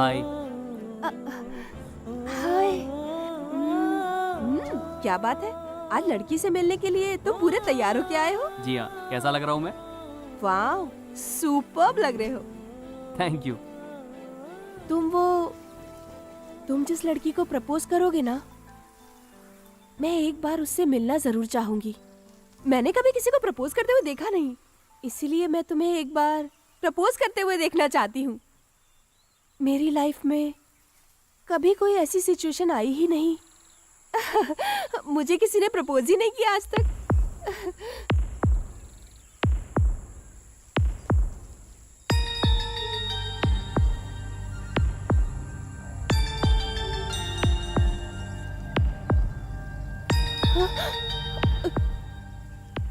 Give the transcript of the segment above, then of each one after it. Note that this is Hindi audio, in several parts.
हाय। हाय। क्या बात है, आज लड़की से मिलने के लिए तुम पूरे तैयार होके आए हो? जी हाँ, कैसा लग रहा हूँ मैं? वाह, सुपर्ब लग रहे हो। Thank you. तुम जिस लड़की को प्रपोज करोगे ना, मैं एक बार उससे मिलना जरूर चाहूंगी। मैंने कभी किसी को प्रपोज करते हुए देखा नहीं, इसीलिए मैं तुम्हें एक बार प्रपोज करते हुए देखना चाहती हूँ। मेरी लाइफ में कभी कोई ऐसी सिचुएशन आई ही नहीं। मुझे किसी ने प्रपोज ही नहीं किया आज तक।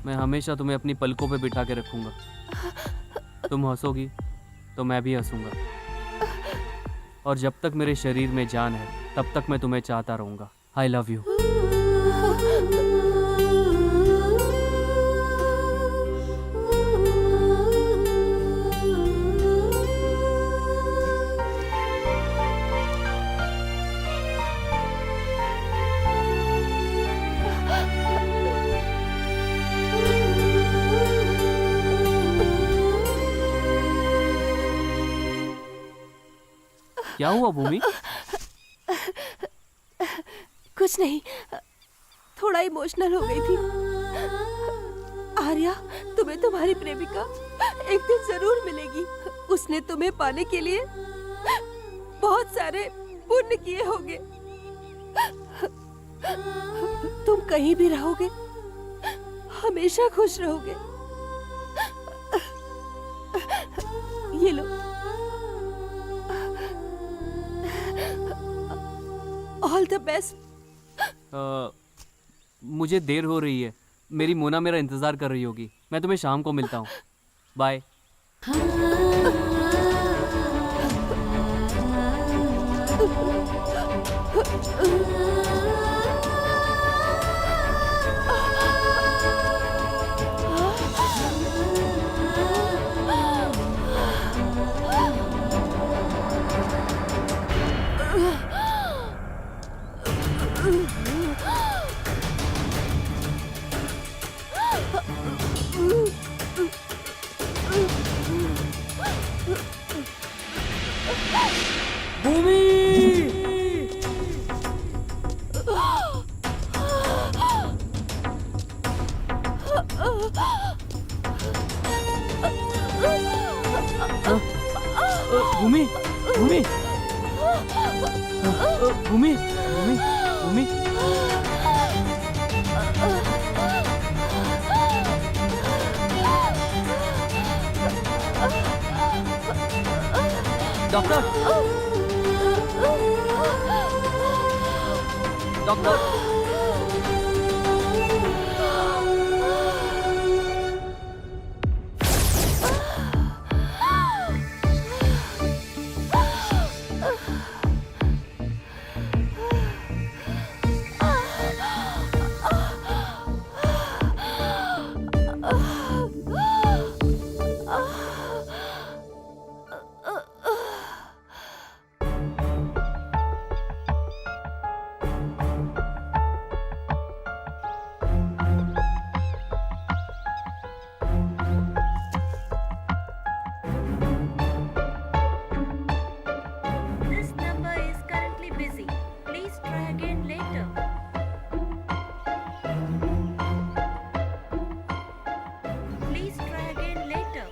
मैं हमेशा तुम्हें अपनी पलकों पे बिठा के रखूंगा। तुम हंसोगी तो मैं भी हंसूंगा, और जब तक मेरे शरीर में जान है तब तक मैं तुम्हें चाहता रहूंगा। I love you. क्या हुआ भूमि? कुछ नहीं, थोड़ा इमोशनल हो गई थी। आर्या, तुम्हें तुम्हारी प्रेमिका एक दिन जरूर मिलेगी। उसने तुम्हें पाने के लिए बहुत सारे पुण्य किए होंगे। तुम कहीं भी रहोगे, हमेशा खुश रहोगे। ये लो। All the best. मुझे देर हो रही है, मेरी मोना मेरा इंतजार कर रही होगी। मैं तुम्हें शाम को मिलता हूँ। Bye. Bhumi, Bhumi, Bhumi, Bhumi, Bhumi. Doctor, doctor. This number is currently busy. Please try again later. Please try again later.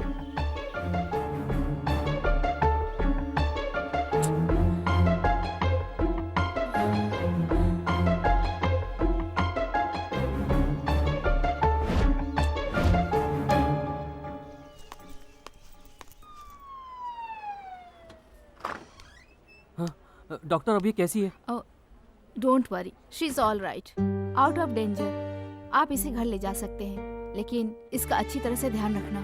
Doctor, अब ये कैसी है? Don't worry, she is all right, out of danger. आप इसे घर ले जा सकते हैं, लेकिन इसका अच्छी तरह से ध्यान रखना।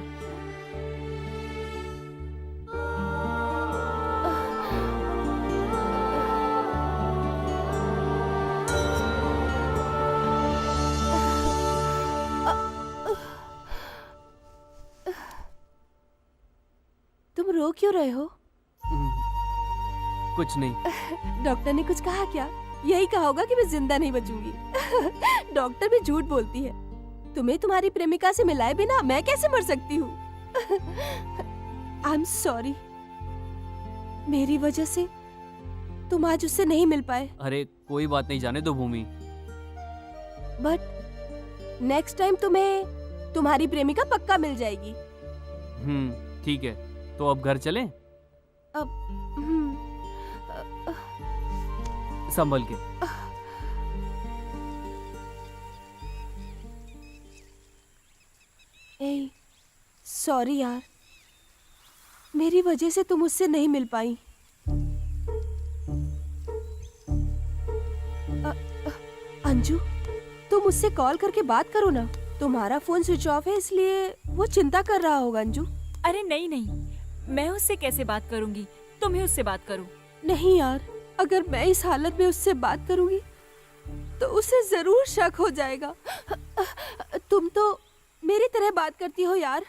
तुम रो क्यों रहे हो? कुछ नहीं। डॉक्टर ने कुछ कहा क्या? यही कहा होगा कि मैं जिंदा नहीं बचूंगी। डॉक्टर भी झूठ बोलती है। तुम्हें तुम्हारी प्रेमिका से मिलाए बिना मैं कैसे मर सकती हूँ? आई एम सॉरी, मेरी वजह से तुम आज उससे नहीं मिल पाए। अरे कोई बात नहीं, जाने दो भूमि। बट नेक्स्ट टाइम तुम्हें तुम्हारी प्रेमिका पक्का मिल जाएगी। ठीक है, तो अब घर चलें? अब हम्म, संभल के। ए, सॉरी यार, मेरी वजह से तुम उससे नहीं मिल पाई। अंजू, तुम उससे कॉल करके बात करो ना। तुम्हारा फोन स्विच ऑफ है इसलिए वो चिंता कर रहा होगा। अंजू अरे नहीं नहीं, मैं उससे कैसे बात करूंगी? तुम ही उससे बात करो। नहीं यार, अगर मैं इस हालत में उससे बात करूंगी तो उसे जरूर शक हो जाएगा। तुम तो मेरी तरह बात करती हो यार,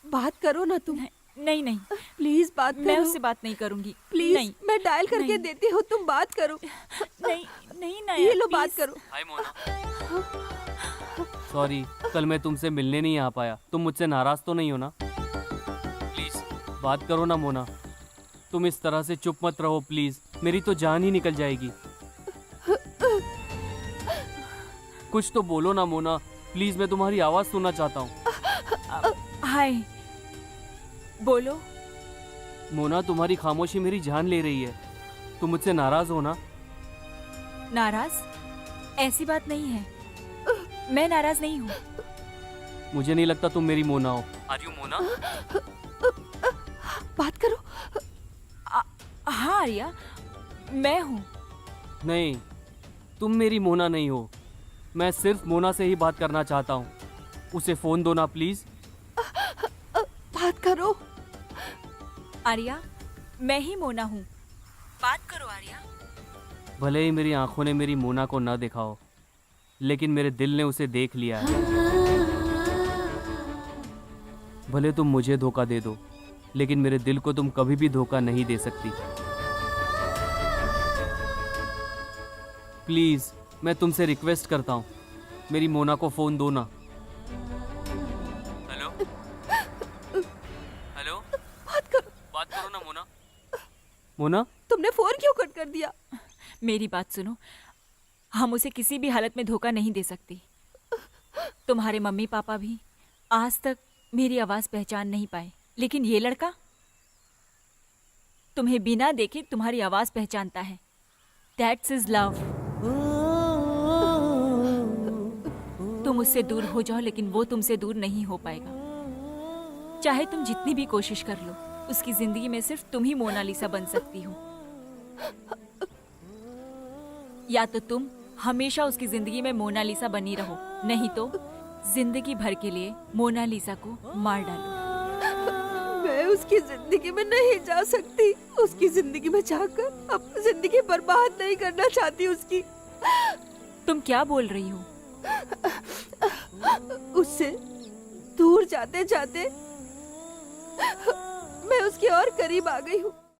बात करो ना तुम। नहीं नहीं, प्लीज बात मैं करो। उससे बात नहीं करूंगी। प्लीज नहीं मैं डायल करके नहीं। देती हूँ, तुम बात करो। नहीं नहीं ना ये यार, लो बात please। करो। हाय मोना। सॉरी, कल मैं तुमसे मिलने नहीं आ पाया। तुम मुझसे नाराज तो नहीं हो ना? प्लीज बात करो ना मोना। तुम इस तरह से चुप मत रहो प्लीज, मेरी तो जान ही निकल जाएगी। कुछ तो बोलो ना मोना, प्लीज, मैं तुम्हारी आवाज सुनना चाहता हूँ। हाय, बोलो। मोना, तुम्हारी खामोशी मेरी जान ले रही है। तुम मुझसे नाराज हो ना? नाराज? ऐसी बात नहीं है, मैं नाराज नहीं हूँ। मुझे नहीं लगता तुम मेरी मोना हो। Are you Mona? बात करो। हाँ आर्या, मैं हूँ। नहीं, तुम मेरी मोना नहीं हो। मैं सिर्फ मोना से ही बात करना चाहता हूँ। उसे फोन दो ना प्लीज। बात करो। आर्या, मैं ही मोना हूँ, बात करो आर्या। भले ही मेरी आंखों ने मेरी मोना को न देखा हो, लेकिन मेरे दिल ने उसे देख लिया है। भले तुम मुझे धोखा दे दो, लेकिन मेरे दिल को तुम कभी भी धोखा नहीं दे सकती। प्लीज, मैं तुमसे रिक्वेस्ट करता हूँ, मेरी मोना को फोन दो ना। हेलो हेलो, बात करो ना मोना। मोना, तुमने फोन क्यों कट कर दिया? मेरी बात सुनो, हम उसे किसी भी हालत में धोखा नहीं दे सकती। तुम्हारे मम्मी पापा भी आज तक मेरी आवाज पहचान नहीं पाए, लेकिन ये लड़का तुम्हें बिना देखे तुम्हारी आवाज पहचानता है। That's is love. तुम उससे दूर हो जाओ, लेकिन वो तुमसे दूर नहीं हो पाएगा। चाहे तुम जितनी भी कोशिश कर लो, उसकी जिंदगी में सिर्फ तुम ही मोनालिसा बन सकती हो। या तो तुम हमेशा उसकी जिंदगी में मोनालिसा बनी रहो, नहीं तो जिंदगी भर के लिए मोनालिसा को मार डालो। मैं उसकी जिंदगी में नहीं जा सकती। उसकी जिंदगी में जाकर अपनी जिंदगी बर्बाद नहीं करना चाहती उसकी। तुम क्या बोल रही हो? उससे दूर जाते जाते मैं उसके और करीब आ गई हूँ।